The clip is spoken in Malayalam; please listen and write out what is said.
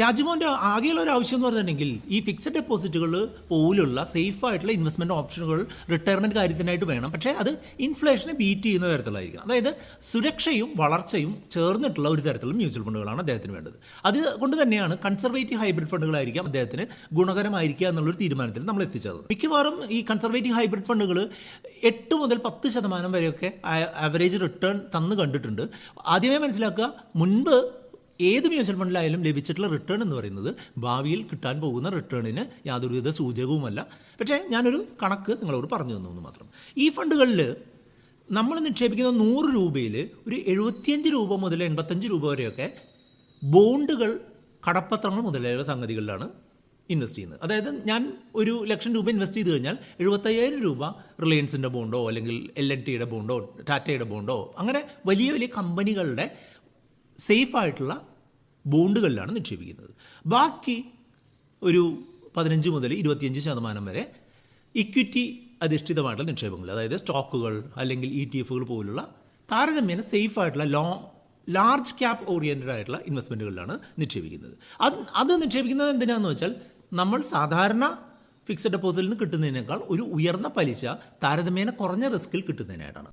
രാജ്മോഹൻ്റെ ആകെയുള്ള ഒരു ആവശ്യം എന്ന് പറഞ്ഞിട്ടുണ്ടെങ്കിൽ ഈ ഫിക്സഡ് ഡെപ്പോസിറ്റുകൾ പോലുള്ള സേഫ് ആയിട്ടുള്ള ഇൻവെസ്റ്റ്മെൻറ്റ് ഓപ്ഷനുകൾ റിട്ടയർമെൻറ്റ് കാര്യത്തിനായിട്ട് വേണം. പക്ഷേ അത് ഇൻഫ്ലേഷനെ ബീറ്റ് ചെയ്യുന്ന തരത്തിലായിരിക്കണം. അതായത് സുരക്ഷയും വളർച്ചയും ചേർന്നിട്ടുള്ള ഒരു തരത്തിലുള്ള മ്യൂച്വൽ ഫണ്ടുകളാണ് അദ്ദേഹത്തിന് വേണ്ടത്. അതുകൊണ്ട് തന്നെയാണ് കൺസർവേറ്റീവ് ഹൈബ്രിഡ് ഫണ്ടുകളായിരിക്കാം അദ്ദേഹത്തിന് ഗുണകരമായിരിക്കുക എന്നുള്ളൊരു തീരുമാനത്തിൽ നമ്മൾ എത്തിച്ചത്. മിക്കവാറും ഈ കൺസർവേറ്റീവ് ഹൈബ്രിഡ് ഫണ്ടുകൾ 8 മുതൽ 10% വരെയൊക്കെ ആവറേജ് റിട്ടേൺ തന്ന് കണ്ടിട്ടുണ്ട്. ആദ്യമേ മനസ്സിലാക്കുക, മുൻപ് ഏത് മ്യൂച്വൽ ഫണ്ടിലായാലും ലഭിച്ചിട്ടുള്ള റിട്ടേൺ എന്ന് പറയുന്നത് ഭാവിയിൽ കിട്ടാൻ പോകുന്ന റിട്ടേണിന് യാതൊരുവിധ സൂചകവുമല്ല. പക്ഷേ ഞാനൊരു കണക്ക് നിങ്ങളോട് പറഞ്ഞു തന്നു മാത്രം. ഈ ഫണ്ടുകളിൽ നമ്മൾ നിക്ഷേപിക്കുന്ന 100 രൂപയിൽ ഒരു 75 രൂപ മുതൽ 85 രൂപ വരെയൊക്കെ ബോണ്ടുകൾ, കടപ്പത്രങ്ങൾ മുതലായ സംഗതികളിലാണ് ഇൻവെസ്റ്റ് ചെയ്യുന്നത്. അതായത് ഞാൻ 1,00,000 രൂപ ഇൻവെസ്റ്റ് ചെയ്ത് കഴിഞ്ഞാൽ 75,000 രൂപ റിലയൻസിൻ്റെ ബോണ്ടോ അല്ലെങ്കിൽ L&Tയുടെ ബോണ്ടോ ടാറ്റയുടെ ബോണ്ടോ അങ്ങനെ വലിയ വലിയ കമ്പനികളുടെ സേഫായിട്ടുള്ള ബോണ്ടുകളിലാണ് നിക്ഷേപിക്കുന്നത്. ബാക്കി ഒരു 15 മുതൽ 25% വരെ ഇക്വിറ്റി അധിഷ്ഠിതമായിട്ടുള്ള നിക്ഷേപങ്ങൾ, അതായത് സ്റ്റോക്കുകൾ അല്ലെങ്കിൽ ETF പോലുള്ള താരതമ്യേന സേഫായിട്ടുള്ള ലാർജ് ക്യാപ് ഓറിയൻറ്റഡ് ആയിട്ടുള്ള ഇൻവെസ്റ്റ്മെൻറ്റുകളിലാണ് നിക്ഷേപിക്കുന്നത്. അത് നിക്ഷേപിക്കുന്നത് എന്തിനാണെന്ന് വെച്ചാൽ നമ്മൾ സാധാരണ ഫിക്സഡ് ഡെപ്പോസിറ്റിൽ നിന്ന് കിട്ടുന്നതിനേക്കാൾ ഒരു ഉയർന്ന പലിശ താരതമ്യേന കുറഞ്ഞ റിസ്കിൽ കിട്ടുന്നതിനായിട്ടാണ്.